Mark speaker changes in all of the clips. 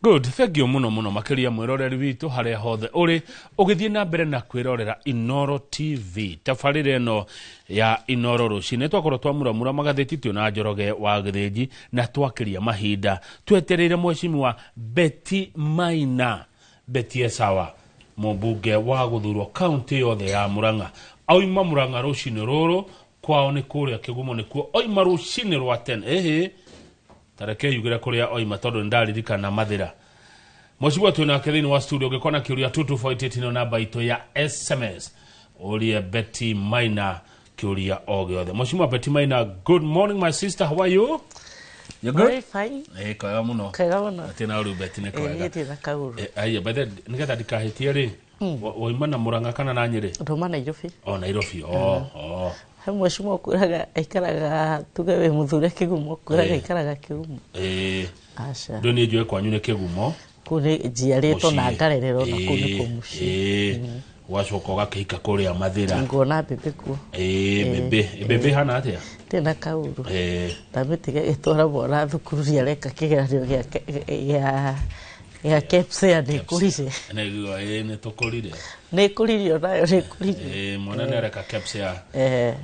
Speaker 1: Good, thank you muno makiria mwiroreri witu haria hothe uri ugithie na mbere na kwirorera Inoro TV. Tafarire no ya Inoro rucine twakorwo twamuramura magatheti tio na Njoroge wa Githinji na twakiria mahinda twetereire mweshimiwa Betty Maina Sawa mubunge wa guthurwo county yothe ya Murang'a oima Murang'a rucine ruru kwao ni kuria Kigumo nikuo oima rucine rwa 10 tareke yugira kuria oima tondu ndaririkana mathira Mheshimiwa tuna kethini wa studio ngekona kiuria 2248 namba ito ya SMS olie Betty Maina kiuria ogiothe. Mheshimiwa Betty Maina, good morning my sister, how are you?
Speaker 2: You good? Very fine.
Speaker 1: Kaya muno.
Speaker 2: Kaya muno.
Speaker 1: Tena uri Betty ne kwega.
Speaker 2: Yeti na kauru.
Speaker 1: Aya bethe nigetha dikahitie ri. Oima na Murang'a kana na Nyeri?
Speaker 2: Ndoma Nairobi.
Speaker 1: Nairobi.
Speaker 2: Mheshimiwa kuraga aikaraga tugewe muthure Kigumo kuraga aikaraga Kigumo. Asha.
Speaker 1: Ndoni njue kwanyu ne Kigumo.
Speaker 2: Kune jiareto na ngarerero na kune kumushi.
Speaker 1: Wacoka gakihika kuria mathira.
Speaker 2: Ngona bebe ku.
Speaker 1: Bebe hana atia?
Speaker 2: Tena kauru. Tametige itora bora thukuru cia reka kigeranio ya kepse ane kurise.
Speaker 1: Negwa ne tokorire.
Speaker 2: Ne kuririo nayo ne kuririo.
Speaker 1: Mwana ne reka kepse ya.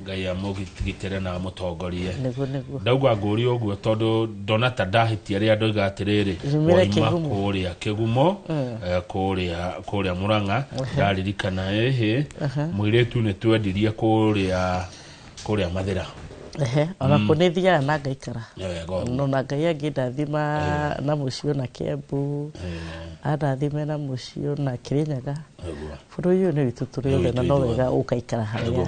Speaker 1: Ngai amugitere na mutongorie.
Speaker 2: Nego.
Speaker 1: Ndauga nguri oguo tondu Donata dahitie ria ndoiga atiriri. Oima kuria Kigumo kuria Murang'a ndaririkana mwiretu ne twendirie kuria mathira.
Speaker 2: Ona kunithia na ngaikara. No na ngai angidathima na mucio na Kiambu. Adathime na mucio na Kirinyaga. Buru yu ni witu turi othe na no wega ukaikara haria.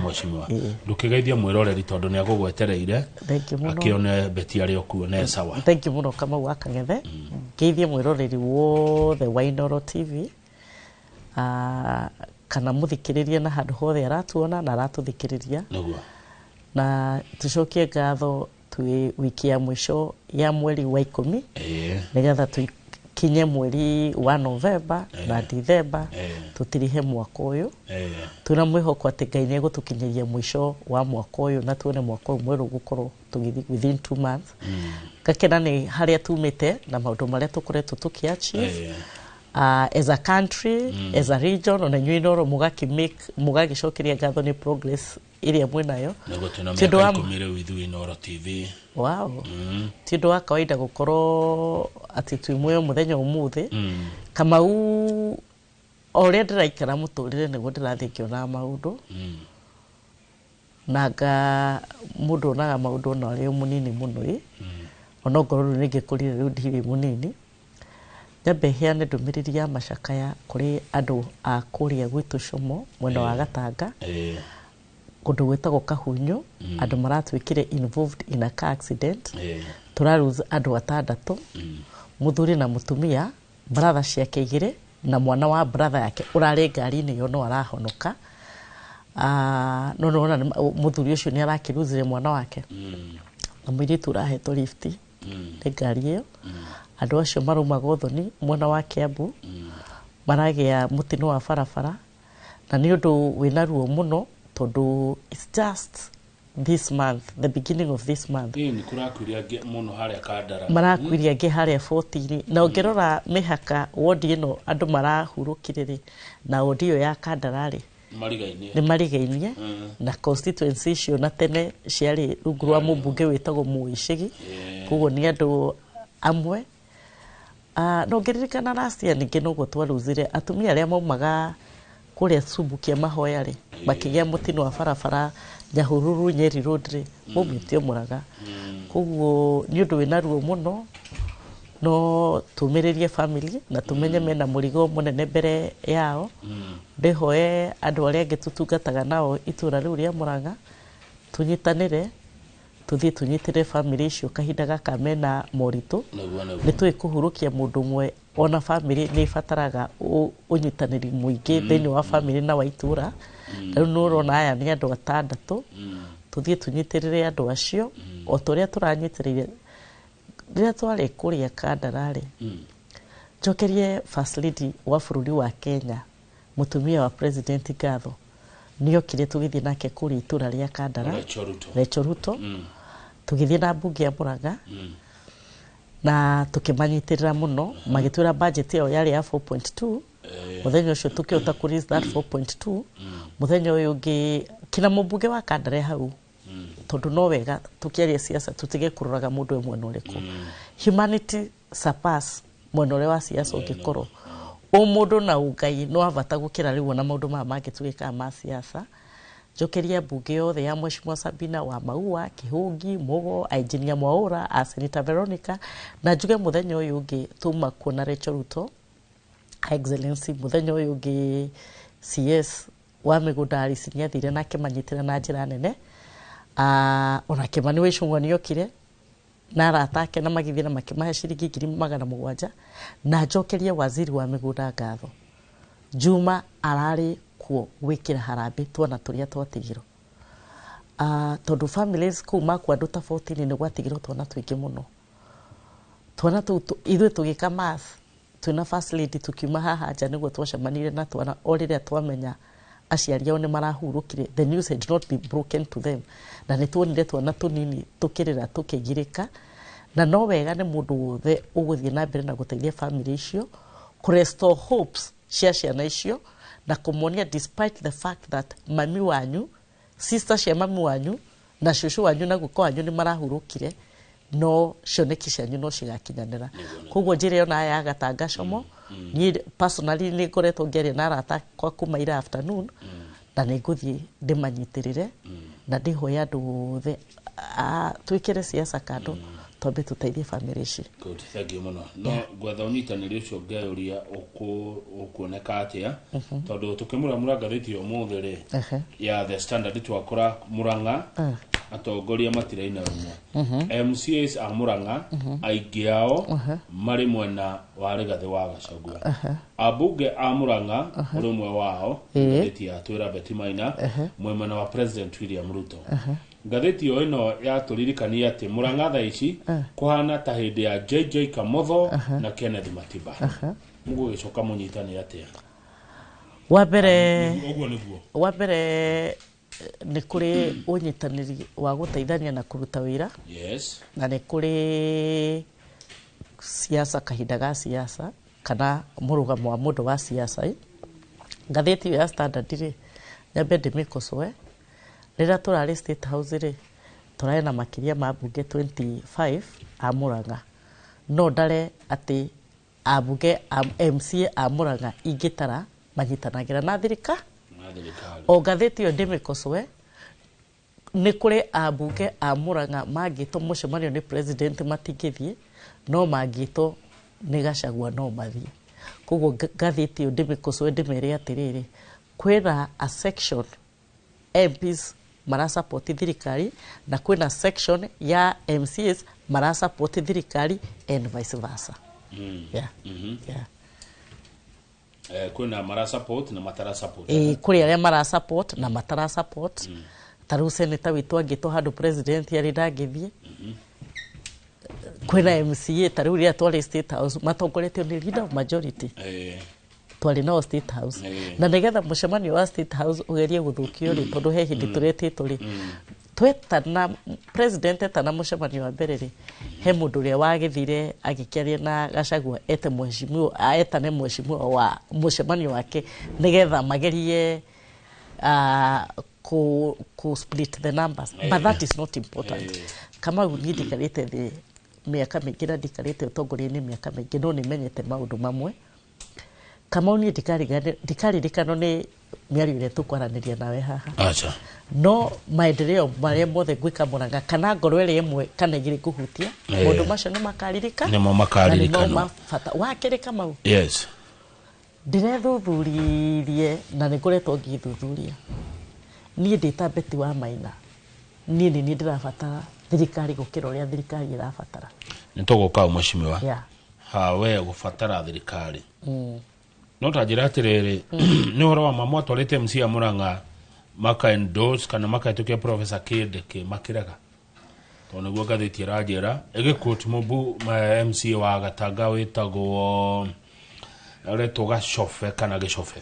Speaker 1: Ndukigeithia mwiroreri tondu ni agugwetereire. Akione Betty ari okuo ne sawa.
Speaker 2: Thank you muno kama wakangethe. Ngeithie mwiroreri wothe wa Inoro TV. Kana muthikiririe na handu hothe aratuona na aratuthikiriria. Na tucokie ngatho twi wiki ya mwisho ya mweri wa 10 nigetha tukinye mweri wa Novemba na December tutirihe mwaka uyu tuna mwihoko ati Ngai ni gutukinyeria mwisho wa mwaka uyu na tuone mwaka uyu mweru gukorwo tugithi within 2 months gakena ni haria tumite na maundu maria tukoretwo tukiachieve as a country as a region ona nyuinoro mugagicokeria ngatho ni progress iria mwinayo
Speaker 1: tindo wa kumire withu Inoro TV.
Speaker 2: Wow. Tindo wa kawaida gukoro ati twi mwe muthenya umuthi kama u ore ndiraikara muturire nego ndirathikio na maundu naga mundu naga maundu na ri munini muno ona ngoro ni ngikurire ri ndiri munini nyambe heane ndumiriri ya macakaya kuri andu a kuria gwitu Shomo mwena wa Gatanga kundu gwetagwo Kahunyu andu maratwikire involved in a car accident turaruza andu 6 muthuri na mutumia brother ciake igire na mwana wa brother yake urari ngari-ini yo no arahonoka no muthuri ucio ni arakiruzire mwana wake na mwiritu urahetwo lift ni ngari iyo andu acio maruma gothoni mwana wa Kiambu maragia mutino wa barabara na ni undu wina ruo muno tondu it's just this month, the beginning of this month.
Speaker 1: Ni kurakwiria muno haria Kandara.
Speaker 2: Marakwiria nge haria 14 na ongerora mihaka wodi ino andu marahurukiriri na wodi yo ya Kandara ri
Speaker 1: ni
Speaker 2: marigainie na constituency icio na tene ciari rungu rwa mubunge witagwo Muicigi kugo ni andu amwe no ngiririkana last year ninge no gutwaruzire atumia aria maumaga kuria Subukia mahoya ri bakigia mutino wa barabara Nyahururu Nyeri road ri mumutio Muraga kuguo ni undu wina ruo muno no tumiririe family na tumenye mena murigo munene mbere yao ndihoe andu aria ngitutungataga nao itura riu ria Muraga tunyitanire tuthie tunyitire family icio kahinda gaka mena moritu nitwe kuhurukia mundu mwe ona family ni fataraga unyitaniri muingi thini wa family na wa itura riu nurona aya ni andu 6 tuthie tunyitirire andu acio o turia turanyitirire riria twari kuria Kandara ri njokerie first lady wa bururi wa Kenya mutumia wa president ngatho niyo kire tugithie nake kuri itura ria Kandara Rachel Ruto tugithie na mbunge ya Murang'a na tukimanyitirira muno magitwira budget yao yari ya 4.2 muthenya ucio tukiota ku raise that 4.2 muthenya uyu ungi kina mubuge wa kandare hau tondu no wega tukiaria siasa tutige kururaga mundu emwe no riku humanity surpass mwenore wa siasa ugikorwo o mundu na ugai no avata gukira riu na maundu ma magitugika ma siasa jokeria bunge yothe ya Mheshimiwa Sabina wa Maua Kihungi Mugo Engineer Mwaura Senator Veronica na njuge muthenya uyu ungi tuma kuona Rachel Ruto Excellency muthenya uyu ungi CS wa migundari sinyathire nake manyitira na njira nene ona Kimani Wicung'wa niokire na aratake na magithira makimahe ciringi 700 na njokeria waziri wa migunda ngatho Juma arari kuo wikira harambe tuona turia twatigiro tondu families kuma kwa nduta 14 ni gwatigiro tuona twingi muno tuona ithuĩ tugika math twina first lady tukiuma haha nja niguo twacemanire na tuona oriria twamenya aciari ao ni marahurukire the news had not been broken to them na ni tuonire tuona tunini tukirira tukigirika na no wega ni mundu wothe uguthie na mbere na guteithia family icio ku restore hopes cia ciana icio na kumuonia despite the fact that mami wanyu sister cia mami wanyu na shushu wanyu na guko wanyu ni marahurukire no cioneki cianyu no cigakinyanira koguo njire ona ya gatangacomo ni personally ni ngoretwo ngeria na arata kwa kumaira afternoon na ni nguthie ndimanyitirire na ndihoya andu othe twikire siasa kando tombe tuteithie family ici.
Speaker 1: Good, thank you muno. No gwetha unyitaniri ucio ngeuria ukuoneka atia tondu tukimura ngathiti umuthi ri ya The Standard twakora Murang'a atongoria matiraina rumwe MCAs a Murang'a aingi ao mari mwena wa Rigathi wa Gachagua abunge a Murang'a rumwe wao ngathiti ya twira Betty Maina mwena wa President William Ruto ngathiti yo ino ya turirikania ati Murang'a tha ici kuhana ta hindi ya JJ Kamotho na Kenneth Matiba mugo gicoka munyitani atia
Speaker 2: wa mbere ni kuri unyitaniri wa guteithania na kuruta wira na ni kuri siasa kahinda ga siasa kana murugamo wa mundu wa siasa ngathiti ya Standard ri nyambe ndimikocoe rira turari State House ri turae na makiria ma bunge 25 a Murang'a no ndare ati abunge MCA a Murang'a ingitara manyitanagira na thirika o ngathiti yo ndimikocoe ni kuri abunge a Murang'a magito mucemanio ni president matingithie no magito ni Gachagua no mathie koguo ngathiti yo ndimikocoe ndimere atiriri kwira a section MPs mara support thirikari na kwina section ya MCAs mara support thirikari and vice versa.
Speaker 1: Kwina mara support na matara support.
Speaker 2: Kuri aria mara support na matara support. Taru senator witu agito handu president yari ndagithie. Kwina MCA taru ria twari State House matongoretio ni leader of majority. Twari no State House na nigetha mucemanio wa State House ugerie guthukio ri tondu he hindi turetitwo ri twetana president etana mucemanio wa mbere ri he mundu ria wagithire agikiaria na Gachagua ete mheshimiwa etane mheshimiwa wa mucemanio wake nigetha magerie ku split the numbers but that is not important kama unyidikarite the miaka mingi na dikarite utongoria-ini miaka mingi no nimenyete maundu mamwe kama uni dikaririkano ni miario ile tukwaraniria nawe haha
Speaker 1: acha
Speaker 2: no maendeleo maria mothe gwika Murang'a kana ngoro ile imwe kana igiri kuhutia mundu macio ni makaririka
Speaker 1: nimo makaririkano
Speaker 2: fata wakirika mau
Speaker 1: yes
Speaker 2: ndirathuthurie na niguretwo ngithuthuria nie ndita Betty wa Maina nie ni ndirabatara thirikari gukira uria thirikari irabatara
Speaker 1: nituguka mheshimiwa we gubatara thirikari no tajira atiriri ni horo wa mamwa twarite MCA Murang'a maka endorse kana maka tuke Professor Kindiki makiraga to niguo gathiti rajera egikuti mubu MCA wa Gatanga witagwo reto Gachofe kana Gichofe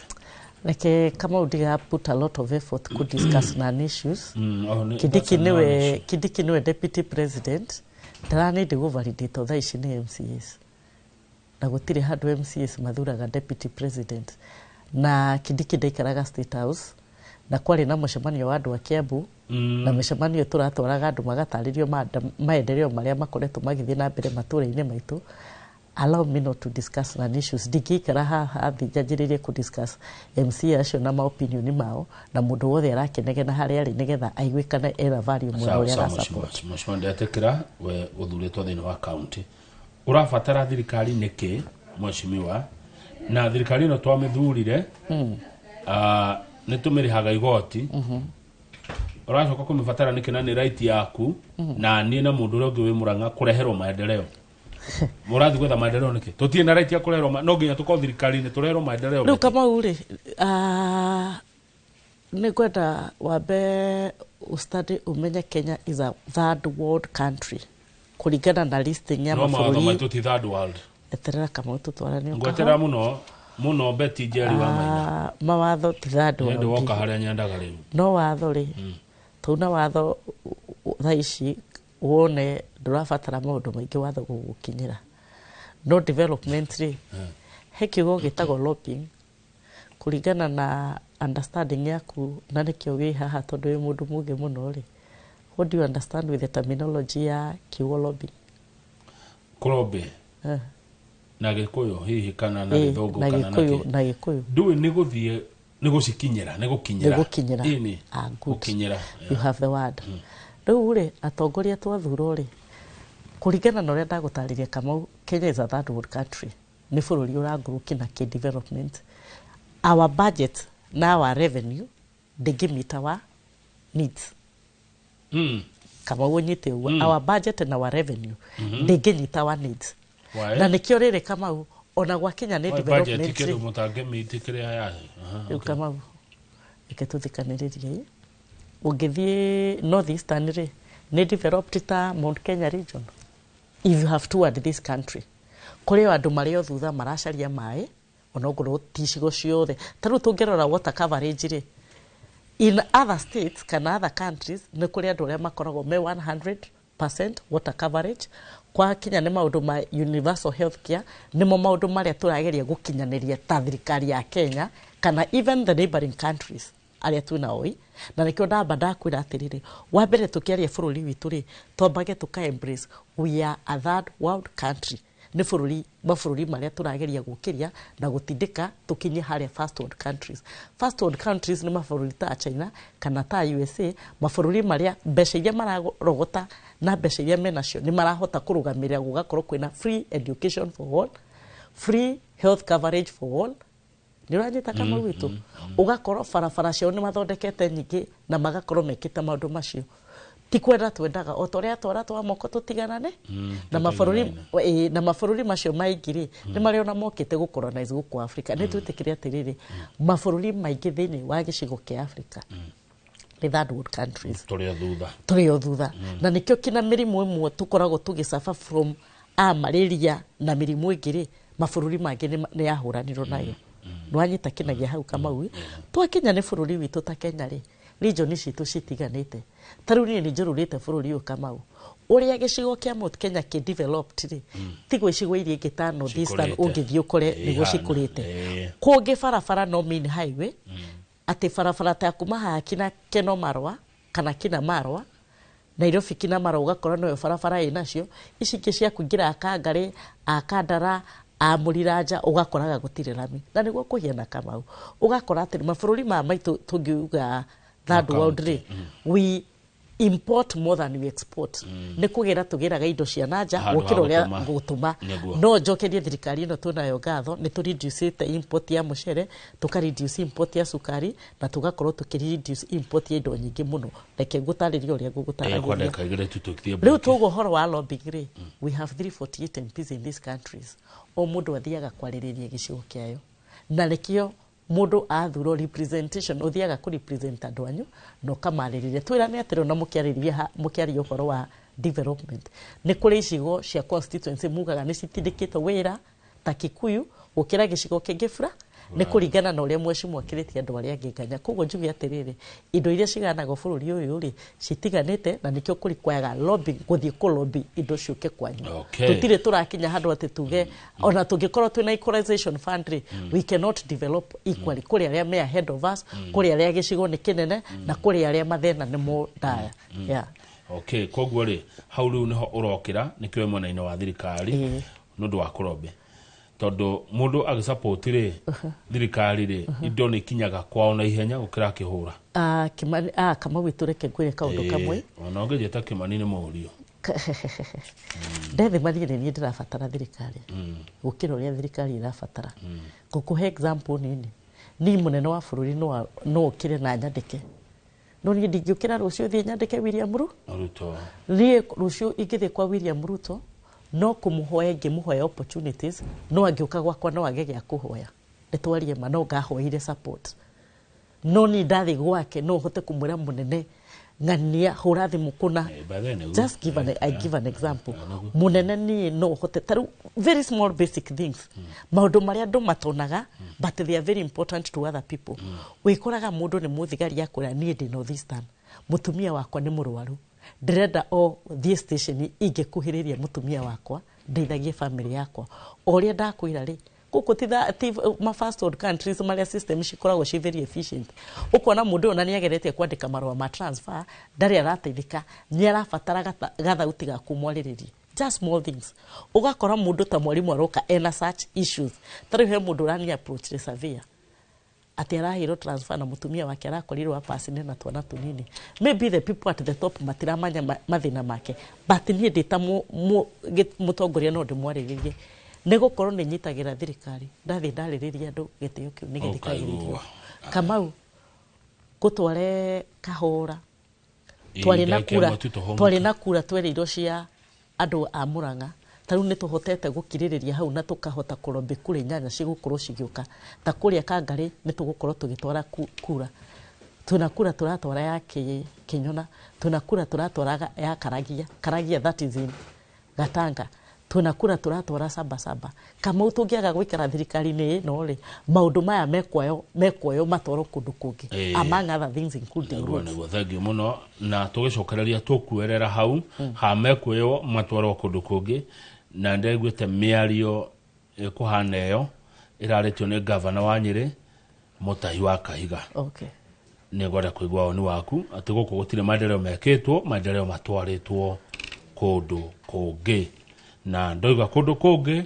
Speaker 2: like kama udiga put a lot of effort could discuss non issues Kindiki niwe deputy president ndarani ndi validate thaa ici ni MCAs na gutire handu MCAs mathuraga deputy president na Kindiki ndaikaraga State House na kwari na mucemanio wa andu a Kiambu na mucemanio turatwaraga andu magataririo maendeleo maria makoretwo magithie na mbere matura-ini maitu. Allow me not to discuss an issues. Ndingĩikara haha thĩ njanjĩrĩrie ku discuss MCA acio na maopinioni mao na mundu wothe arakenegena harĩa arĩ nigetha aigue kana era value mwega ũrĩa ara support.
Speaker 1: Mheshimiwa Ndetĩkĩra we ũthurĩtwo thĩinĩ wa county. Ũrabatara thirikari nĩkĩ mheshimiwa na thirikari ĩno twamĩthurire nĩ tũmĩrĩhaga igoti. Ũracoka kũmĩbatara nĩkĩ na nĩ right yaku na niĩ na mũndũ ũrĩa ũngĩ wĩ Mũrang'a kũreherwo maendeleo. Murathi gwetha maendeleo niki tutie na right ya kurerwo no nginya tuko thirikari ni turerwo maendeleo
Speaker 2: riu kama uri ni kwenda wambe study umenye Kenya is a third world country kuringana na listing ya mabũrũri.
Speaker 1: No maitu ti third world
Speaker 2: eterera kama tutwarane
Speaker 1: ngwetera muno beti jeri wa maina
Speaker 2: mawatho ti third world
Speaker 1: ndio woka haria nyandaga riu
Speaker 2: no watho ri tuna watho thaa ici wone ndurabatara maundu maingi watho gukinyira no development ri he kiugo gitagwo lobbying kuringana na understanding yaku na nikio wi haha tondu wi mundu muge muno ri. What do you understand with the terminology ya kiugo lobbying?
Speaker 1: Lobby na Gikuyu hihi kana na Githũngũ kana
Speaker 2: na Gikuyu
Speaker 1: ndui ni guthie ni gucikinyira ni gukinyira
Speaker 2: ini gukinyira you have the word. Riu ri atongoria twathurwo ri kuringana na uria ndagutariria kama Kenya is a third world country ni bururi uranguruki na ki development. Our budget na our revenue ndingimita wa needs kama wonyite our budget and our revenue ndinginyita wa needs na nikio riri kama ona gwa Kenya ni development
Speaker 1: budget kero mutange mitikire aya
Speaker 2: kama iketuthikaniririe ungithie north eastern ri ni developed ta Mount Kenya region. If you have toured this country kuri andu mari o thutha maracaria mai ona ngoro ticigo ciothe taru tungerora water coverage ri in other states kana other countries ni kuri andu aria makoragwo me 100% water coverage. Kwa Kenya ni maundu ma universal health care nimo maundu maria turageria gukinyaniria ta thirikari ya Kenya kana even the neighboring countries aria twina oi na nikio ndamba ndakwira atiriri wa mbere tukiaria bururi witu ri twambage tuka embrace we are a third world country ni mabũrũri maria turageria gukiria na gutindika tukinye haria first world countries. First world countries ni mabũrũri ta China kana ta USA, mabũrũri maria mbeca iria mararogota na mbeca iria menacio ni marahota kurugamirira gugakorwo kwina free education for all, free health coverage for all. Niranyita kama witu ugakorwo barabara cio ni mathondekete nyingi na magakorwo mekite maundu macio. Tikwenda twendaga otoria twa moko tutiganane na mabũrũri macio maingiri ni mariona mokite gukolonize guku Africa. Ni twitikiria atiriri mabũrũri maingi thiini wa gicigo kia Africa ni third world countries turi o thutha na nikio kina mirimu imwe tukoragwo tugicafa from malaria na mirimu ingiri mabũrũri mangi ni yahuranirwo nayo. Nwanyita kinagia hau kama uwi twa Kenya ni bũrũri witu ta Kenya ri region citu citiganite taru ni njururite bũrũri uyu kama u uria gicigo kia Mount Kenya ki developed ri tigo icigo iria ingi ta north eastern ungithie ukore nigo cikurite kungi barabara no main highway ati barabara ta kuma hakina Keno Marwa kana Kina Marwa Nairobi Kina Marwa ugakora no barabara inacio icingi cia kuingira Akangari Akandara Muliraja ugakoraga gutire rami na niguo kuhiana kama u ugakora ati mabũrũri ma maitu tungiuga third world ri we import more than we export. Ni kugira tugiraga indo cia nanja gukira uria gutuma no njokerie thirikari ino tunayo gatho ni tu reduce import ya mucere tuka reduce import ya sukari na tugakorwo tukireduce import ya indo nyingi muno reke ngutariria uria ngugutaragia riu tugo horo wa lobbying ri we have 348 MPs in these countries o mundu athiaga kwaririria gicigo kiayo na rekio mundu athuro representation uthiaga ku represent andu anyu no kamariririe twirane atiro na mukiariria uhoro wa development ni kuri icigo cia constituency mugaga ni citindikite wira ta Kikuyu gukira gicigo kingi fura nĩ kũringana na ũrĩa mheshimiwa akĩrĩtie andũ arĩa angĩ nganya. Koguo njuge atĩrĩrĩ, indo iria ciganagwo bũrũri ũyũ rĩ citiganĩte, na nĩkĩo kũrikwaga lobby gũthiĩ kũlobby indo ciũke kwanyu. Tũtirĩ tũrakinya handũ atĩ tuge ona tũngĩkorwo twĩna equalization fund rĩ we cannot develop equally kũrĩ arĩa me ahead of us, kũrĩ arĩa gĩcigo nĩ kĩnene na kũrĩ arĩa mathĩna nĩ mo ndaya.
Speaker 1: Okay, koguo rĩ hau rĩu nĩho ũrokĩra nĩkĩo mwena-inĩ wa thirikari nũndũ wa kũlobby, tondũ mũndũ agĩsupport rĩ thirikari rĩ indo nĩ kinyaga kwao na ihenya gũkĩra kĩhũra.
Speaker 2: Kama wĩtũreke ngwĩre kaũndũ kamwe
Speaker 1: ona ũngĩjĩta Kĩmani nĩ mũhũrio
Speaker 2: ndethe marĩrĩ niĩ ndĩrabatara thirikari gũkĩra ũrĩa thirikari ĩrabatara. Ngũkũhe example nini, niĩ mũnene wa bũrũri no ũkĩre na nyandĩke, no niĩ ndingĩũkĩra rũciũ thiĩ nyandĩke William Ruto. Niĩ rũciũ ingĩthiĩ kwa William Ruto no kũmũhoya ngĩmũhoya opportunities, no angĩũka gwakwa no age gĩa kũhoya, nĩtwarie ma no ngahoire support, no niĩ ndathiĩ gwake no hote kũmwĩra mũnene ng'ania hũra thimũ kũna. Just I give an example. Mũnene niĩ no hote taru very small basic things, maũndũ marĩa andũ matonaga but they are very important to other people. Wĩkoraga mũndũ nĩ mũthigari akwĩra niĩ ndĩ North Eastern, mũtumia wakwa nĩ mũrwaru, ndĩrenda o thiĩ station ingĩkuhĩrĩria mũtumia wakwa ndeithagie family yakwa. O ũrĩa ndakwĩra rĩ gũkũ ti ma first world countries marĩa system cikoragwo ci very efficient. Ũkona mũndũ ona nĩ ageretie kwandĩka marũa ma transfer ndarĩ arateithĩka, nĩ arabatara gathauti ga kumwarĩrĩria, just small things. Ũgakora mũndũ ta mwarimũ aroka ena such issues, tarĩ he mũndũ ũrani approach the surveyor ati arahiro transfer na mutumia wake arakorirwo apasine na twana tunini. Maybe the people at the top matiramanya mathina make, but niĩ ndĩta mũtongoria no ndĩmwarĩrĩrie nĩ gũkorwo nĩ nyitagĩra thirikari, ndathiĩ ndarĩrĩria andũ gĩtĩo kĩu nĩ gĩthikagĩrĩrio. Kamau gũtware kahũra twarĩ na kura twerirwo cia andũ a Murang'a, tarĩu nĩ tũhotete gũkirĩrĩria hau na tũkahota kũlobby kũrĩ nyanya cigũkorwo cigĩũka, ta kũrĩa Kangarĩ nĩ tũgũkorwo tũgĩtwara kura, twĩna kura tũratwara ya Kĩnyona, twĩna kura tũratwara ya Karagia that is in Gatanga, twĩna kura tũratwara Sabasaba. Kamau tũngĩaga gũikara thirikari-inĩ ĩno rĩ maũndũ maya mekwoyo matwarwo kũndũ kũngĩ, among other things including roads.
Speaker 1: Thank you mũno, na tũgĩcokereria tũkuerera hau ha mekwoyo matwarwo kũndũ kũngĩ, na ndĩguĩte mĩario kũhana ĩyo ĩrarĩtio nĩ gavana wa Nyĩrĩ Mutahi wa Kahiga.
Speaker 2: Okay.
Speaker 1: Nĩ ngwenda kũigua woni waku atĩ gũkũ gũtirĩ maendeleo mekĩtwo, maendeleo matwarĩtwo kũndũ kũngĩ, na ndoiga kũndũ kũngĩ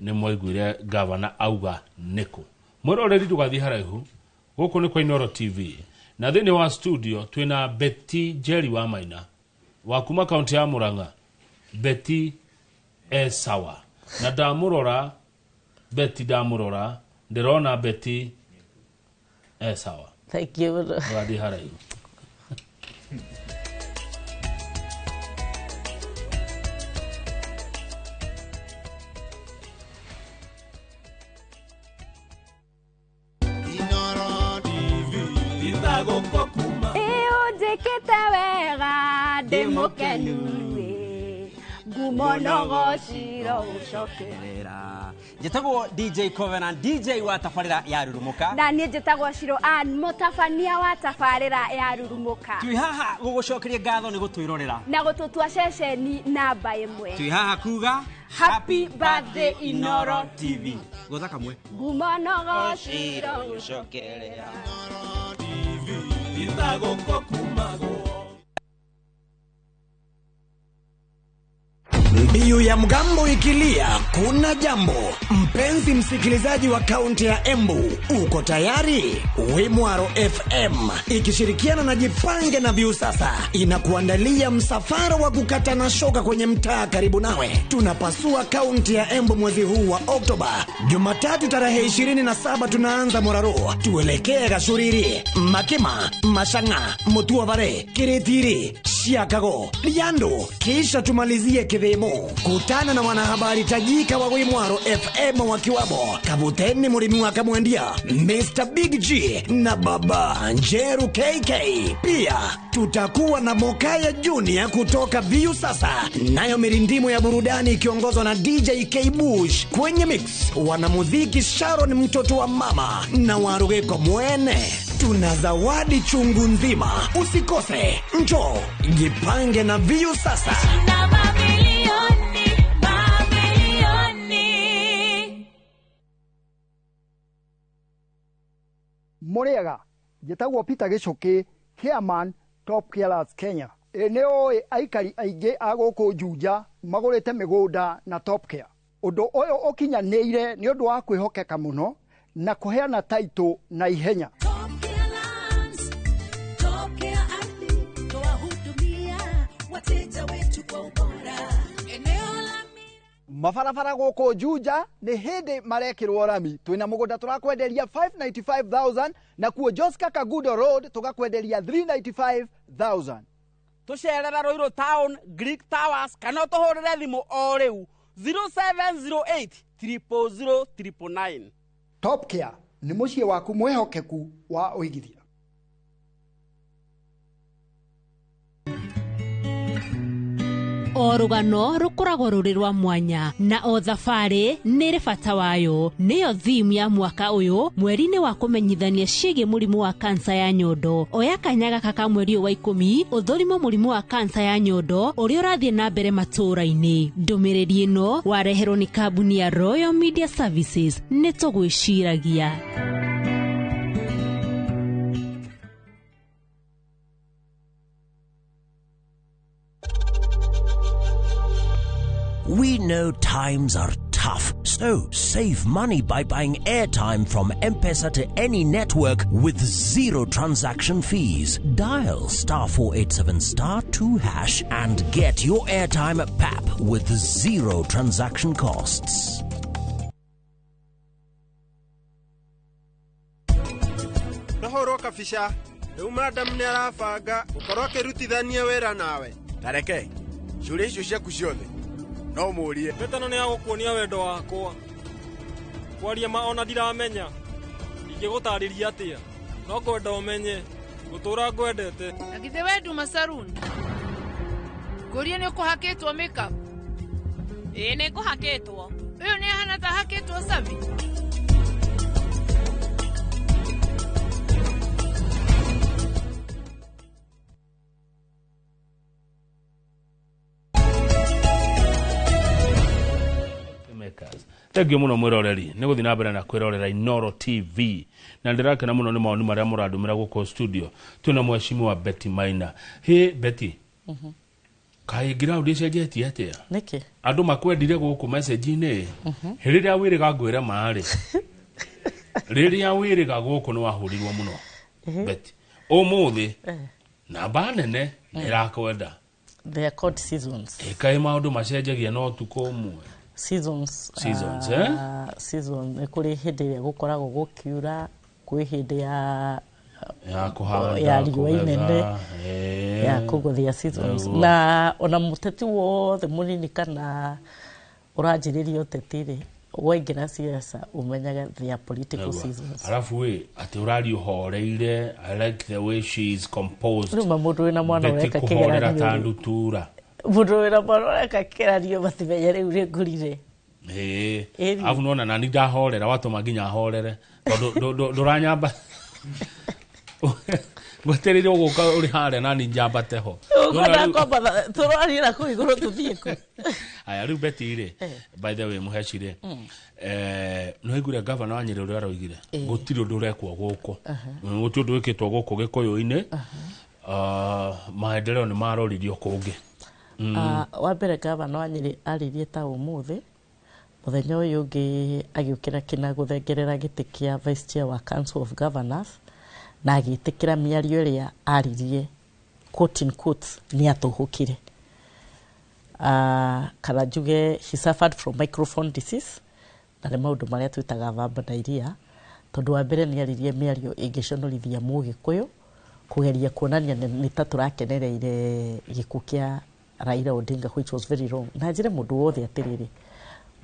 Speaker 1: nĩ mwaiguire gavana auga nĩkũ. Mwĩroreri ndũgathiĩ haraihu, gũkũ nĩ kwa Inooro TV, na thĩinĩ wa studio twĩna Betty Njeri wa Maina wa kuma kaunti ya Murang'a. Betty sawa, na ndamũrora Betty, ndamũrora ndĩrona Betty sawa.
Speaker 2: Thank you.
Speaker 1: Ndũgathiĩ haraihu.
Speaker 3: Njĩtagwo DJ Covenant, DJ wa tabarĩra ya Rurumuka.
Speaker 4: Na niĩ njĩtagwo Shiro Ann, mũtabania wa tabarĩra ya Rurumuka.
Speaker 3: Twi haha gũgũcokeria ngatho nĩ gũtwĩrorera
Speaker 4: na gũtũtua ceceni namba 1.
Speaker 3: Twi haha kuga
Speaker 4: Happy birthday Inooro
Speaker 3: TV. Gũtha kamwe.
Speaker 4: Ngumonogo Shiro gũcokeria.
Speaker 5: Mbiu ya mgambo ikilia, kuna jambo. Mpenzi msikilizaji wa kaunti ya Embu, uko tayari? Wimwaro FM ikishirikiana na Jipange na Viusasa inakuandalia msafara wa kukatana shoka kwenye mtaa karibu nawe. Tunapasua kaunti ya Embu mwezi huu wa Oktoba. Jumatatu tarehe 27 tunaanza Moraro, tuelekee Gashuriri, Makima, Mashanga, Mutuavare, Kiritiri, Chiakago, Liando, kisha tumalizie Kithimo. Kutana na wanahabari tajika wa Wimwaro FM wakiwamo Kabuteni Murimi wa Kamwendia, Mr. Big G na Baba Njeru KK. Pia tutakuwa na Mokaya Junior kutoka Viu Sasa, nayo mirindimu ya burudani ikiongozwa na DJ K Bush. Kwenye mix wanamuziki Sharon mtoto wa mama na Warugeko Mwene. Tuna zawadi chungu nzima, usikose. Njoo jipange na Viu Sasa.
Speaker 6: Moriaga, jetagwo Peter Gichuki, Chairman Top Carers Kenya. Eneo aikari aige agoko Juja magorete migunda na Top Care. Undu oyo okinyaneire ni undu wa kwihokeka muno na kuheana title na ihenya. Mafarafara goko Juja ni hindi marekirwo rami. Twina mugunda turakwenderia 595,000 na kuo Joska Kagudo Road tugakwenderia 395,000.
Speaker 7: Tucerera Roiro Town, Greek Towers, kana tuhurire thimu o riu 0708 000 999.
Speaker 6: Top Care ni mucie waku mwehokeku wa uigithia.
Speaker 8: O rugano rukoragwo ruri rwa mwanya na o thabari nĩ bata wayo. Nĩyo theme ya mwaka uyu mweri-inĩ wa kumenyithania ciĩgiĩ mũrimũ wa kansa ya nyondo. Oya kanya gaka ka mweri wa 10 ũthũrimo mũrimũ wa kansa ya nyondo ũrĩa ũrathiĩ na mbere matũũra-inĩ. Ndũmĩrĩri ĩno wareherwo nĩ kambuni ya Royal Media Services. Nĩ tũgwĩciragia.
Speaker 9: We know times are tough, so save money by buying airtime from M-Pesa to any network with zero transaction fees. Dial *487*2# and get your airtime PAP with zero transaction costs.
Speaker 10: Nohoro kafisha, madam ni arabanga ukorwo akirutithania wira nawe. Tareke, shule icio ciaku ciothe no murie
Speaker 11: betano ni agukuonia wendo wakwa kwaria ma ona ndiramenya ingigutariria atia no ngwenda umenye gutura ngwendete
Speaker 12: agithe wendu masaruni kuria ni ukuhakitwo makeup ni kuhakitwo uyu ni hana ta hakitwo savi
Speaker 1: Thank you muno mwiroreri ni guthi na mbere na kwirorera Inoro TV na ndirakena muno ni maoni maria muradumira guko studio. Tuna mheshimiwa wa Betty Maina. Hey Betty, kai ground icio jeti atia
Speaker 2: niki
Speaker 1: andu makwendire guku message ni riria wiriga ngwira maari riria wiriga guku ni wahurirwo muno Betty umuthi na banene irakwenda
Speaker 2: they are called seasons
Speaker 1: kai maundu macenjagia no tuko mwe
Speaker 2: seasons kuri hindi gukoragwo gukiura kwi hindi ya
Speaker 1: kuhanda
Speaker 2: ya riũa inene ya kuguthia seasons na ona muteti wothe munini kana uranjiriria uteti-ri waingira siasa umenyaga their political seasons.
Speaker 1: Alafu we ati urari uhoreire. I like the way she is composed.
Speaker 2: Ruma mundu wina mwana weka
Speaker 1: kigera tandutura
Speaker 2: mundu wina mwana weka kirario batimenye riu ringurire
Speaker 1: afu nona nani ndahorera watu maginya horere nduranyamba gweterire uguka uri hare nani njambate ho
Speaker 2: ngona kwamba turarira ku iguru tuthie ku
Speaker 1: aya riu betire by the way muhecire no igure governor wa Nyeri uri aroigire gutiri undu urekwo guku gutiri undu wikitwo guku gikoyo-ini maendeleo ni maroririo kungi
Speaker 2: wa mbere governor wa Nyeri aririe ta umuthi muthenya uyu ungi agiukira kina guthengerera giti kia vice chair wa Council of Governors na agitikira miario iria aririe quote in quotes ni atuhukire kana juge he suffered from microphone disease na le maundu maria twitaga vamba na iria tondu wa mbere ni aririe miario ingiconorithia mugikuyu kugeria kuonania ni ta turakenereire gikukia Raila Odinga, which was very wrong. Na njire mundu wothe atiriri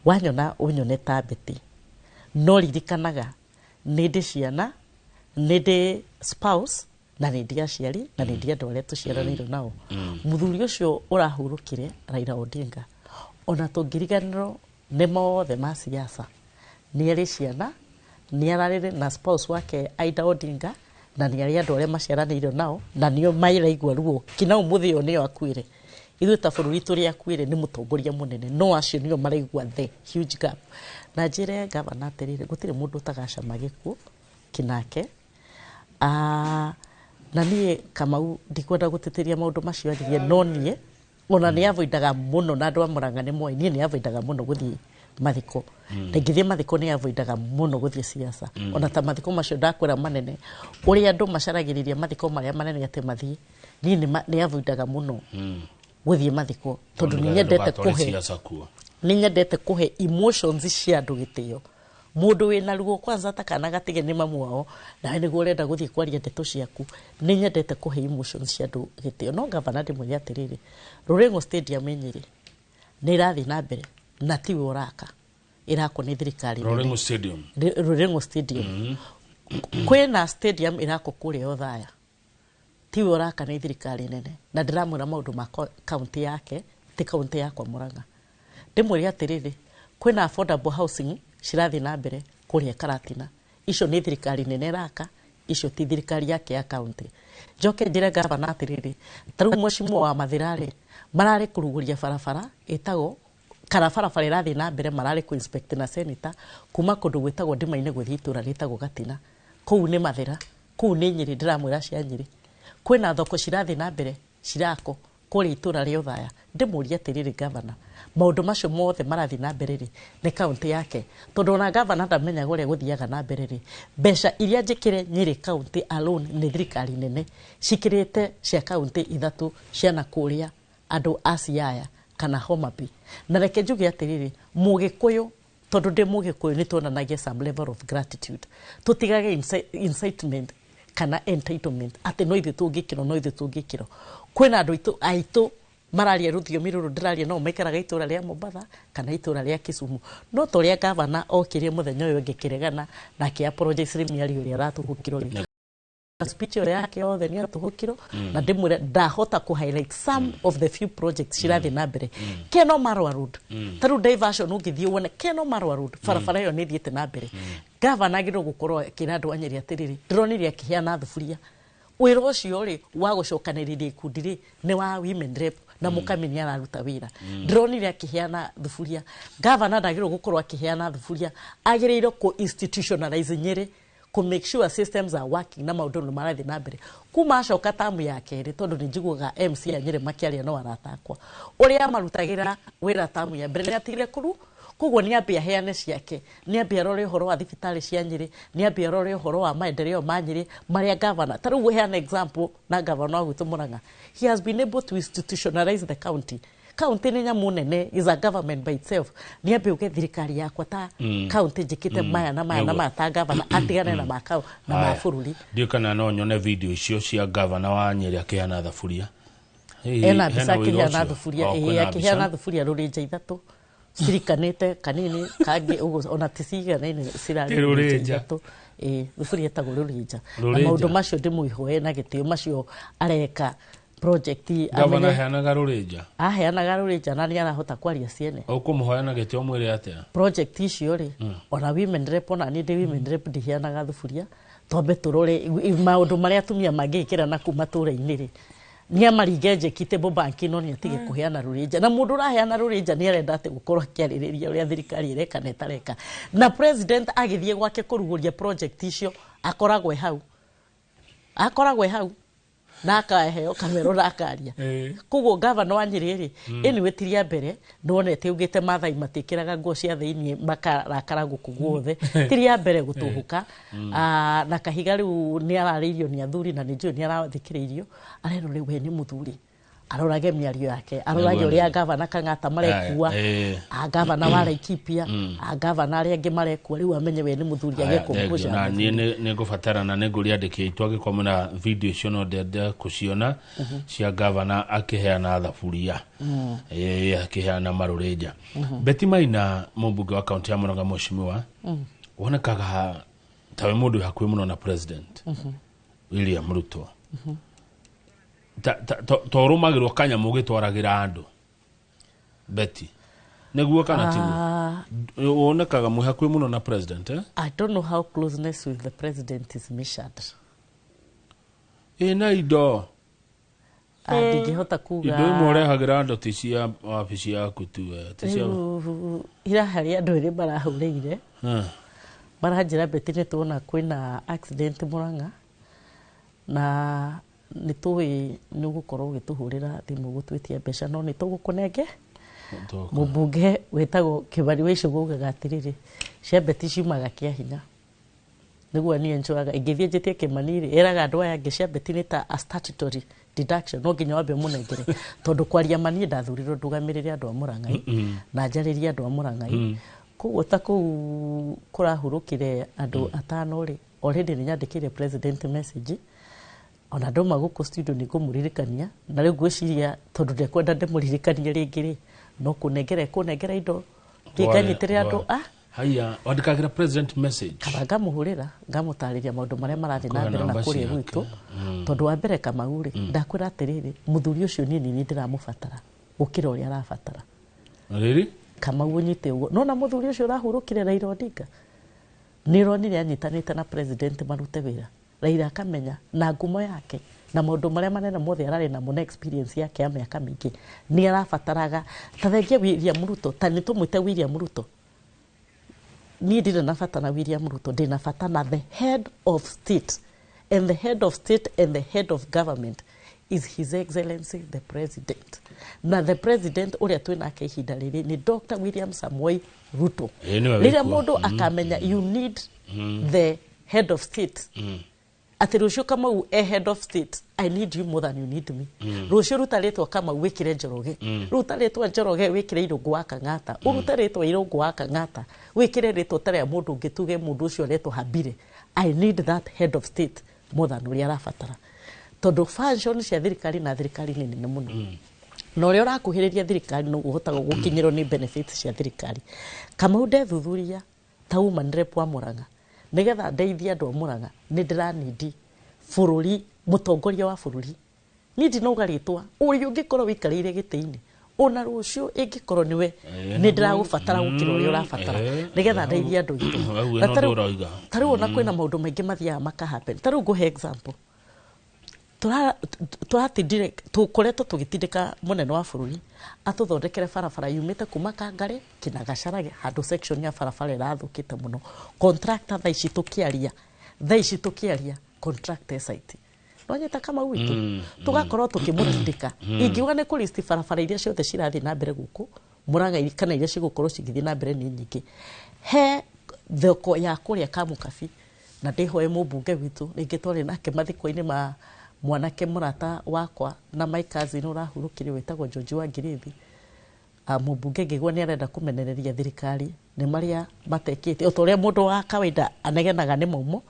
Speaker 2: wanyona unyone ta beti no ririkanaga nindi ciana nindi spouse na nindi aciari na nindi andu aria tuciaranirwo nao muthuri ucio urahurukire Raila Odinga ona tungiriganirwo ni mothe ma siasa ni ari ciana ni ararire na spouse wake Aida Odinga na ni ari andu aria maciaranirwo nao na nio mairaigua ruo kina umuthi yo nio akuire ithu ta bururi turi akuire ni mutongoria munene no acio nio maraigua the huge gap na njire governor atirire gutire mundu utagacama gikuo kinake na nie Kamau ndikwenda gutitiria maundu macio agirie no nie ona ni avoidaga muno na andu amuranga ni moi nie ni avoidaga muno guthii mathiko ngithie mathiko ni avoidaga muno guthii siasa ona ta mathiko macio ndakwira manene uri andu macaragiriria mathiko maria manene ate mathii nie ni avoidaga muno guthii mathiko tondu ni nyendete kuhe emotions cia andu gitio mundu wina ruo kwanza takana gatige ni mamu wao na ni gurenda guthii kwaria ndeto ciaku ni nyendete kuhe emotions cia andu gitio no governor ndi mwe atiriri Rurengo Stadium Nyeri ni irathi na mbere na tiwe uraka irako ni thirikari Rurengo Stadium kwena stadium irako kure Othaya tiwe uraka ni thirikari nene na ndiramwira maundu ma county yake ti county yakwa Murang'a ndimwire atiriri kwena affordable housing cirathi na mbere kuria Karatina icio ni thirikari nene raka icio ti thirikari yake ya county njoke njire governor atiriri taru mweshimwo wa Mathirari marari kuruguria barabara itago kana barabara irathi na mbere marari ku inspect na senator kuma kundu gwitagwo Ndimaine guthii itura ritagwo Gatina kuu ni Mathira kuu ni Nyeri ndiramwira cia Nyeri kwena thoko cirathi na mbere cirako kuri itura ria Othaya ndimuria atiriri governor maundu macio mothe marathi na mbere ri ni county yake tondu na governor ndamenya gore guthiaga na mbere ri besha iria njikire Nyeri county alone ni thirikari nene cikirite cia county ithatu cia Nakuria andu Asiaya kana Homabay na reke njuge atiriri mugikuyu tondu ndi mugikuyu ni tuonanagia some level of gratitude tutigage incitement kana entitlement ati no ithu tungikiro kwena andu aitu mararia ruthiomi ruru ndiraria no maikaraga itura ria Mombasa kana itura ria Kisumu no toria governor okirie muthenya uyu ngikiregana na kia project rimiari uri aratuhukiro ri speech yake othe ni atuhukiro na ndimwire ndahota ku highlight some of the few projects cirathi na mbere Keno Marwa Road taru diversion ungithie wone Keno Marwa Road barabara yo ni thiete na mbere governor agiro gukorwo kina andu anyeri atiriri ndronire akihiana thufuria wira ucio ri wa gucokaniriria ikundi ri ni wa women rep na mukamenya araruta wira ndronire akihiana thufuria governor ndagiro gukorwo akihiana thufuria agireiro ku institutionalize Nyeri to make sure systems are working na maundu no marathi na mbere kuma acoka tamu yake ri tondu ni njiguga MC ya Nyeri makiaria no aratakwa uria marutagira wira tamu ya mbere ni atigire kuru koguo ni ambia heane ciake ni ambia rore horo wa thibitari cia Nyeri ni ambia rore horo wa maendeleo ma Nyeri maria governor taru we an example na governor wa Murang'a he has been able to institutionalize the county ni nyamu nene is a government by itself ni ambia uge thirikari yakwa ta county njikite maya na maya ta governor atigane na makao na mabururi
Speaker 1: ndio kana no nyone video icio cia governor wa Nyeri akiana thafuria
Speaker 2: ena bisa kihiana thufuria akihiana thufuria rurinja ithatu sirikanite kanini kangi ona tisiga nene sirari rurinja thufuria tago rurinja maundu macio ndimuihoe na gitio macio areka project
Speaker 1: governor heanaga rurinja
Speaker 2: aheanaga rurinja na ni arahota kwaria ciene
Speaker 1: ukumuhoyana gitio mwire atia
Speaker 2: project icio ri ona women rep ona ni women rep ndiheanaga thufuria tombe turore maundu maria atumia mangikira na kuma tura-ini ri ni amaringe kite bobanki no ni atige kuheana rurinja na mundu raheana rurinja ni arenda ate gukorwo akiaririria uria thirikari ireka na itareka na president agithie gwake kuruguria project icio akoragwe hau na akaheo kamero na akaria koguo governor wa Nyeri ri eni wetiria mbere ndonete ugite mathai matikiraga nguo cia thiini makarakara guku guothe tiria mbere gutuhuka na kahiga riu ni araririo ni athuri na ni njui ni arathikiririo areno riu we ni muthuri arorage miario yake arorage uria gavana Kang'ata marekua gavana wa Laikipia gavana aria angi marekua riu amenye we ni muthuri agikumbusha
Speaker 1: na ni ngubatara na ninguri andike itwage komuna video cio no ndende kuciona cia gavana akiheana thaburia akiheana marureja Betty Maina mubunge wa kaunti ya Murang'a mheshimiwa wonekaga tawe mundu hakwi muno na president William Ruto torumagirwo kanya mugitwaragira andu Betty neguo kana tigu wonekaga muhakwi muno na president
Speaker 2: I don't know how closeness with the president is measured
Speaker 1: na ido
Speaker 2: ndingihota kuga
Speaker 1: ido morehagira andu tisia wabici yaku tu tisia
Speaker 2: ira hari andu iri barahurire maranjira Betty ni tuona kwina accident Murang'a na nituwe nugukorwo ugituhurira thimu gutwitia mbeca no nitugukunenge mubunge wetagwo Kibari wa Icugugaga atiriri cia Betty ciumaga kia hinya niguo ni enjoyaga ingithie njitie Kimaniri eraga andu aya angi cia Betty ni ta a statutory deduction no nginya wambe munengere tondu kwaria mani ndathurirwo ndugamirire andu a Murang'a na njaririe andu a Murang'a kuguo ta kuu kurahurukire andu atano ri already ni nyandikire president message ona ndoma guko studio ni kumuririkania na riu gwiciria tondu ndekwenda ndemuririkania ringi no kunengera indo nganyitire andu
Speaker 1: haya wandikagira president message
Speaker 2: kabaga muhurira ngamutariria maundu maria marathi na mbere na kuria gwitu tondu wa mbere Kamaguri ndakwira atiriri muthuri ucio nini ni ndiramubatara gukira uria arabatara
Speaker 1: riri
Speaker 2: Kamau nyite ugo no na muthuri ucio urahurukire Raila Odinga ni ronire anyitanite na president marute wira Raila akamenya na ngumo yake na maundu maria manene mothe arari na mona experience yake ya miaka mingi ni arabataraga tathengia William Ruto tani tumwite William Ruto ni ndire nabatana William Ruto ndina batana the head of state and the head of state and the head of government is His Excellency the President. Na the President uria twinake ihinda riri ni Dr. William Samoei Ruto. Rira mundu akamenya you need the head of state. Ati rucio kama a head of state, I need you more than you need me. Rucio rutaretwo kama wikire Njoroge. Rutaretwo Njoroge wikire Irungu wa Kang'ata. Rutaretwo Irungu wa Kang'ata. Wikire retwo tare mundu ngituge mundu ucio retwo Habire. I need that head of state more than uria arabatara. Tondu function cia thirikari na thirikari ni nene muno. No uri urakuhiriria thirikari no uhota gukinyirwo ni benefits cia thirikari. Kama ndethuthuria ta woman rep wa Murang'a nigetha ndeithia andu a Murang'a ni ndiranidi bururi mutongoria wa bururi ni ndinoga ritwa uri ungikorwo wikarire gitiini ona rucio ingikorwo niwe ni ndiragubatara gukira uri urabatara nigetha ndeithia andu gitu tariu ona kwina maundu maingi mathia makahappen tariu nguhe example turatindire tukoretwo tugitindika munene wa bururi atuthondekere barabara yumite kuma Kangare kina Gacarage handu section ya barabara irathukite muno contractor thaici tukiaria contractor site nonyeta kama witu tugakorwo tukimutindika ingiuga ni kulisti barabara iria ciothe cirathi na mbere guku Murang'a kana iria cigukorwo cigithi na mbere ni nyingi he thoko ya kuria Kamukabi na ndihoe mubunge witu ringitwari nake mathiko-ini ma mwanake murata wakwa na my cousin urahurukire wetagwo George wa Ngirithi mubunge ngigwa ni arenda kumenereria thirikari ni maria matekite utoria mundu wa kawaida anegenaga ni mumo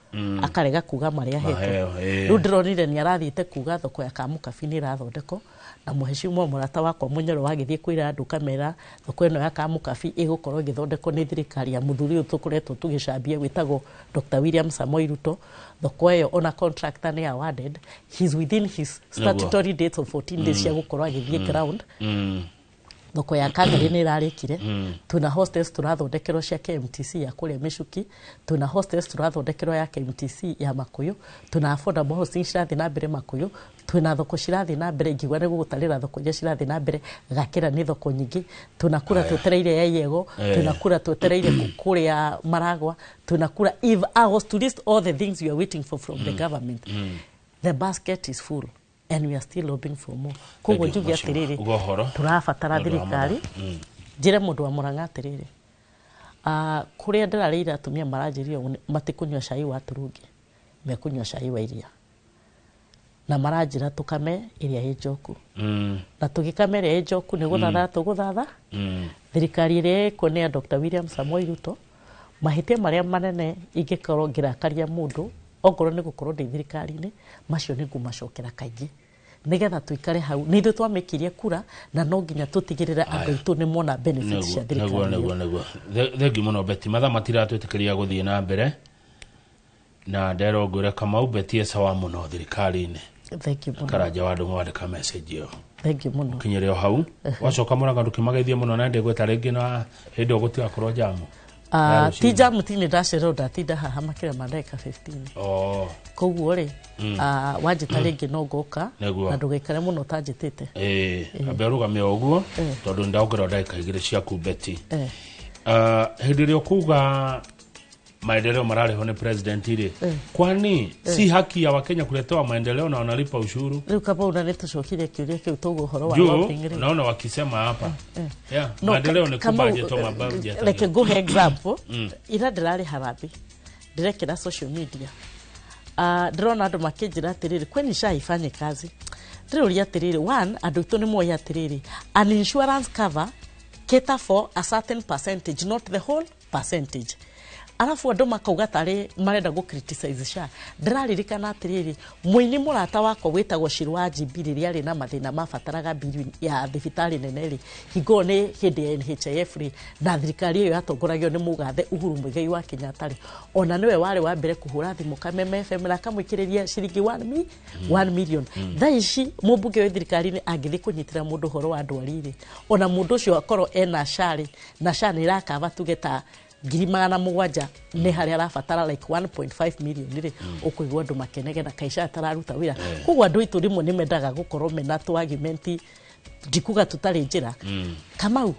Speaker 2: akarega kuga maria hetwo riu ndironire ni arathite kuga thoko ya Kamukabi ni irathondeko na muheshimiwa murata wakwa Munyoro wagithie kwira andu kamera thoko ino ya Kamukabi igukorwo igithondeko ni thirikari ya muthuri uyu tukoretwo tugicambia wetagwo Dr. William Samoei Ruto thoko iyo ona contractor ni awarded he's within his statutory dates of 14 days ya gukorwo agithie ground thoko ya Kangare ni irarikire tuna hostels turathondekerwo cia KMTC ya kuria Micuki tuna hostels turathondekerwo ya KMTC ya Makuyu tuna affordable housing cirathi na mbere Makuyu tuna thoko cirathi na mbere ngigwa ni gugutarira thoko iria cirathi na mbere Gakira ni thoko nyingi tuna kura twetereire ya Yego tuna kura twetereire kuria Maragwa tuna kura if I was to list all the things we are waiting for from the government the basket is full and we are still lobbying for more. Koguo njugi atiriri turabatara thirikari njire mundu wa Murang'a atiriri kuria ndirarira atumia maranjirio matikunywa cai wa turungi mekunywa cai wa iria na maranjira tukame iria hijoku na tugikame iria hijoku ni guthatha tuguthatha thirikari iria ko ni Dr. William Samoei Ruto mahitia maria manene ingikorwo ngirakaria mundu ongoro ni gukorwo ndi thirikari-ini macio ni ngumacokera kaingi nigetha tuikare hau ni ithu twamikirie kura na no nginya tutigirira andu itu ni mona benefits cia thirikari
Speaker 1: neguo thengi muno Beti matha matiratwitikiria guthie na mbere na nderongore Kamau Beti sawa muno thirikari-ini
Speaker 2: thank you muno
Speaker 1: Karanja wandu mwandika message yo
Speaker 2: thank you muno
Speaker 1: kinyere hau wacoka muranga ndukimageithie muno na ndegweta ringi na hindi ogutigakorwo jamu
Speaker 2: ti jamu tini ndacero ndatinda haha makira mandeka 15 koguo ri wanjita ringi no ngoka na ndugaikare muno tanjitite aberugamia oguo tondu ndaongerera ndagika igiri ciaku Beti hindi rio kuga maendeleo marariho ni president ile kwani si haki ya Wakenya kuletewa maendeleo na wanalipa ushuru riu kama unanitucokire kiuria kiu togo horo wa lobbying
Speaker 1: naona wakisema hapa maendeleo ni kubaje to mabudget
Speaker 2: like go example ira ndirari harambi ndirekera social media ndirona andu makinjira atiriri kweni shaifanye kazi ndiruria atiriri one andu itu ni moya atiriri an insurance cover cater for a certain percentage not the whole percentage alafu andu makauga tari marenda go criticize sha ndiraririkana atiriri muini murata wako witagwo Shirwa Jibiri riari na mathina mabataraga bilioni ya thibitari neneri higo ni hindi ya NHIF na thirikari iyo yatongoragio ni mugathe Uhuru Muigai wa Kenyatta ona niwe wari wa mbere kuhura thimu Kameme FM na kamwikiriria ciringi 1 million thaici mubunge wa thirikari ni angithi kunyitira mundu horo wa ndwari ona mundu ucio akoro ena shari na shani rakava tugeta girimana mugwanja ni hari arabatara like 1.5 million ri ukuigwa ndu makenege na kaisha atararuta wira kugwa ndu itu rimwe ni mendaga gukorwo mena tu argument ndikuga tutari njira Kamau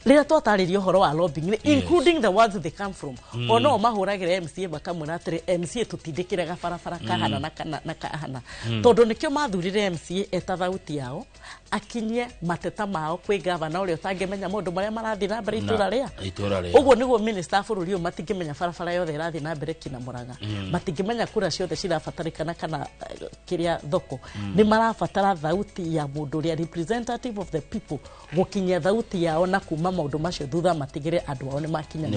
Speaker 2: rira twataririo horo wa lobbying including the ones they come from ono mahuragire MCA bakamwira atiri MCA tutindikire gabarabara kahana na kahana tondu nikio mathurire MCA eta thauti yao akinyie mateta mao kwi gavana uria utangimenya mundu maria marathi na mbere itura ria uguo niguo minister bururi matingimenya barabara yothe irathi na mbere kina Muraga matingimenya kura ciothe cirabatarikana kana kiria thoko ni marabatara thauti ya mundu ria representative of the people gukinyia thauti yao na kuma maundu macio thutha matigire andu ao ni makinya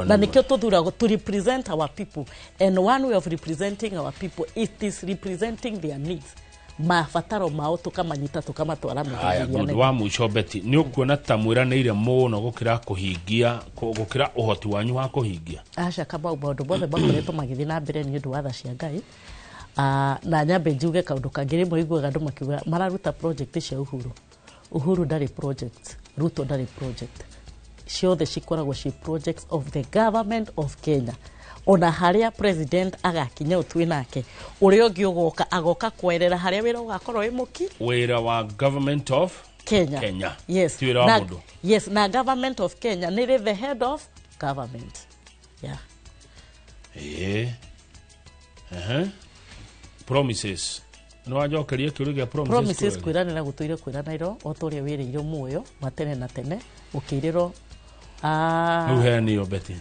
Speaker 2: na nikio tuthura to represent our people and one way of representing our people it is representing their needs mabataro mao tukamanyita tukamatwara
Speaker 1: mundu wa muico Beti ni ukuona ta mwiraniire muno gukira kuhingia gukira uhoti wanyu wa kuhingia
Speaker 2: aca kama maundu bothe bakoretwo magithi na mbere ni undu wa tha cia Ngai na nyambe njuge kaundu kangiri moiguaga andu makiuga mararuta project cia Uhuru ndari project Ruto ndari project ciothe cikoragwo ci projects of the government of Kenya ona haria president agakinya utwi nake uria ungi ugoka agoka kwerera haria wira ugakorwo imuki
Speaker 1: wira wa government of Kenya
Speaker 2: yes na government of Kenya ni the head of government
Speaker 1: promises no ajokerie kiuria
Speaker 2: promises kwiranira gutuire kwiranairo otoria wireiro muoyo matene na tene ukiriro
Speaker 1: uhenio Beti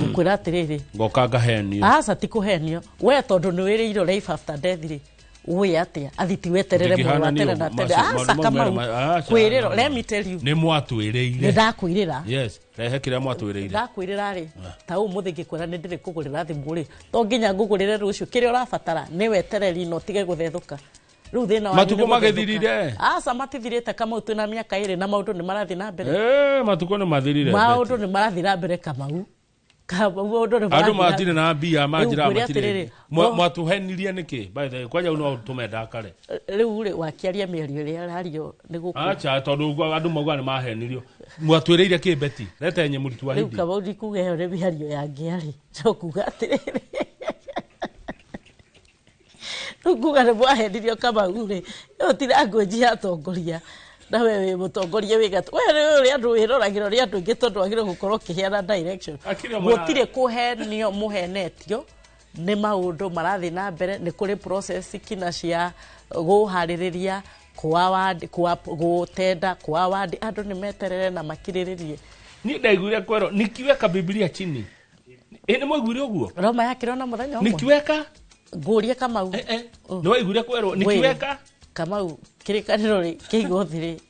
Speaker 2: ukwira atiriri
Speaker 1: ngoka ngahenio
Speaker 2: asa tikuhenio we tondu ni wireiro life after death ri uwe atia athiti weterere muoyo matene na tene asa kama kwiriro let me tell you
Speaker 1: ni mwatwireire
Speaker 2: ndakwirira
Speaker 1: yes rehe kira mwatwireire
Speaker 2: ndakwirira ri ta umuthi ngikwira ni ndiri kugurira thimu ri to nginya ngugurire rucio kiri urabatara ni wetereri no tige guthethuka riu thina wa
Speaker 1: matuko magethirire
Speaker 2: asa matithirite kama utu na miaka iri na maundu ni marathi na mbere
Speaker 1: matuko ni mathirire
Speaker 2: maundu ni marathi na mbere Kamau maundu ni
Speaker 1: andu matire na mbia majira matire mwatuhenirie niki by the kwaja uno tumenda kare
Speaker 2: riu ri wakiaria mĩario ria rario ni guku
Speaker 1: acha tondu andu mauga ni mahenirio mwatwireire ki Beti rete nye muritu wa hindi
Speaker 2: riu Kamau ndikuga yo ni mĩario ya ngiari cokuga atiriri Nguga ni mwahenirio Kamau ri utira ngwenji atongoria na wewe mutongoria wigatu wewe uri andu wiroragiro ri andu ingi tondu agire gukorwo kiheana direction gutire kuhenio muhenetio ni maundu marathi na mbere ni kuri process kina cia guhaririria gutenda kwa wadi andu ni meterere na makiriririe
Speaker 1: ni ndaiguire kwero nikiweka Biblia chini ni mwiguire uguo
Speaker 2: Roma yakirona muthenya umwe
Speaker 1: nikiweka
Speaker 2: nguria Kamau
Speaker 1: no waiguire kwerwo nikiweka
Speaker 2: Kamau kirikaniro ri kigothiri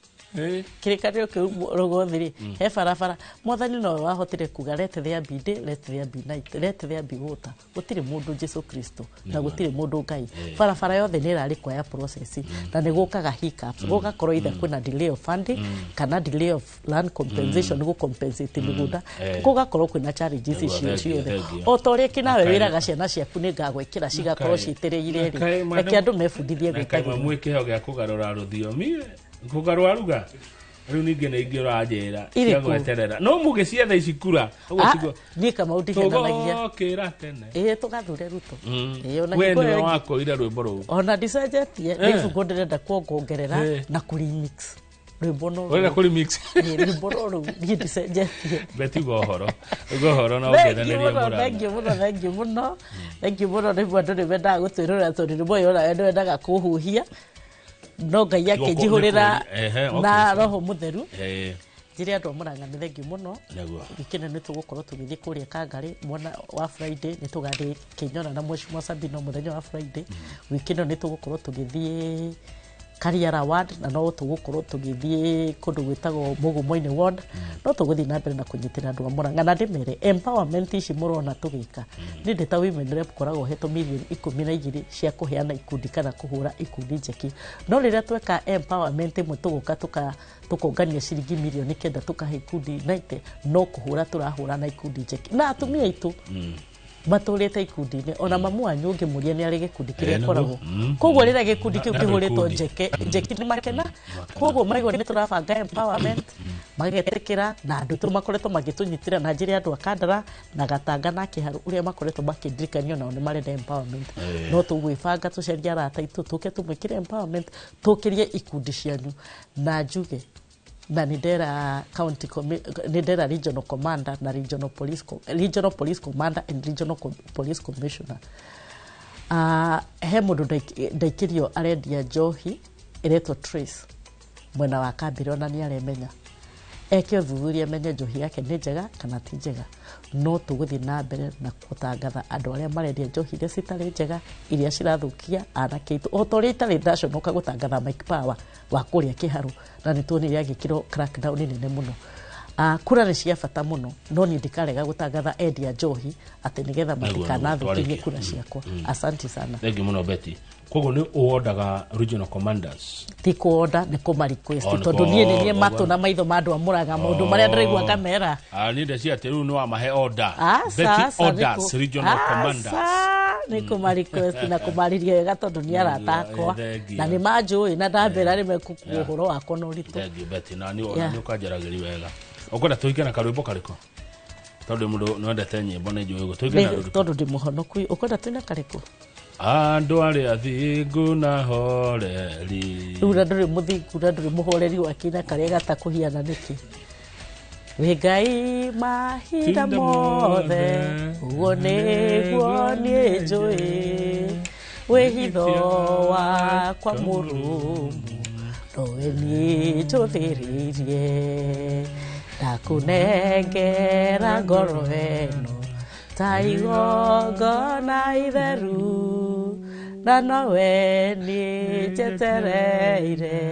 Speaker 2: kirikaniro kiurogothiri he barabara mwathani no wahotire kuga let there be day let there be night let there be water gutire mundu Jesu Kristo na gutire mundu Ngai barabara yothe ni rari kwa ya process na ni gukaga hiccups gugakorwo ithe kwina delay of funding kana delay of land compensation go compensate migunda gugakorwo kwina challenges icio ciothe o tore kinawe wiraga ciana ciaku ni ngagwikira cigakorwo citireire ri reke andu mefundithie gwikaga
Speaker 1: mwikeho gya kugarura ruthiomi kugarura ruga riu ninge na ingi uranjira cia gweterera no muge cietha icikura
Speaker 2: ni kama utiganagia
Speaker 1: okira tene
Speaker 2: tugathure ruto
Speaker 1: ona wewe wako ira rwimbo ru
Speaker 2: ona disajetie ni ngondera kuongerera na remix rwimbo no
Speaker 1: wena remix
Speaker 2: rwimbo ru ni disajetie
Speaker 1: beti gohoro na ongereria mura
Speaker 2: thank you muno ni bwando ni benda gutwirora tondu ni moyo ona endo endaga kuhuhia no Ngai yake jihurira na roho mutheru njire andu Murang'a ni thengi muno gikene ni tugukorwo tugithie kuria Kangari mwana wa Friday ni tugathi Kinyona na Mheshimiwa Sabino muthenya wa Friday wikino ni tugukorwo tugithie Kariara ward na no tugukorwo tugithie kundu gwitagwo Mugumo-ini ward no tuguthie na mbere na kunyitira andu a Murang'a na ndimere empowerment ici murona tugika ni ndeta women rep koragwo heto milioni 12 cia kuheana ikundi kana kuhura ikundi njeki no riria tweka empowerment imwe tuguka tukongania ciringi milioni 9 tukahe ikundi 90 no kuhura turahura na ikundi njeki na atumia itu maturite ikundi-ini ona mamu wanyu ungimuria ni ari gikundi kiria koragwo koguo rira gikundi kiu kihuritwo njeki ni makena koguo maigwa ni turabanga empowerment magetekera na andu tu makoretwo magitunyitira na njira andu akandara na Gatanga na Kiharu uria makoretwo makindirikania nao ni marenda empowerment no tugwibanga tuceria arata itu tuke tumwikire empowerment tukirie ikundi cianyu na njuge na nidera county nidera regional commander na regional police commander and regional police commissioner he mundu ndaikirio arendia njohi iretwo Trace mwena wa Kambere ona ni aremenya eke thuthuria menye njohi yake ni njega kana ti njega no tuguthi na mbere na kutangatha andu aria marendia njohi iria citari njega iria cirathukia anake itu o tori itari national gutangatha Mike Power wa kuria Kiharu na ni tuoni ria gikiro crackdown nene muno kura ni cia bata muno no ni ndikarega gutangatha endia njohi ati nigetha matikana thukirie kura ciakwa asante sana
Speaker 1: thank you muno Betty kogo ni uodaga regional commanders
Speaker 2: ti kuoda ni kuma request tondu nie matu na maitho mandu amuraga maundu maria ndiraigua kamera
Speaker 1: ni ndeci ati riu no amahe order Betty orders regional commanders
Speaker 2: ni kuma request na kumariria wega tondu ni arata akwa na ni manjui na ndambira ri mekuku uhoro wako no ritu
Speaker 1: thank you Betty na ni ukanjaragiri wega okwenda tuikana karwimbo kariko tondu mundu no ndete nyimbo ne njui go tuikana
Speaker 2: tondu ndi muhonoku ukwenda tuina kariko
Speaker 1: andu ari athingu na horeri
Speaker 2: ura nduri muthingu na nduri muhoreri wakina karia gatakuhiana niki we Ngai mahinda mothe uguo niguo nie njui wihitho wakwa murumu nowe nie njuthiririe ndakunengera ngoro eno ta igongona itheru na nowe nie njetereire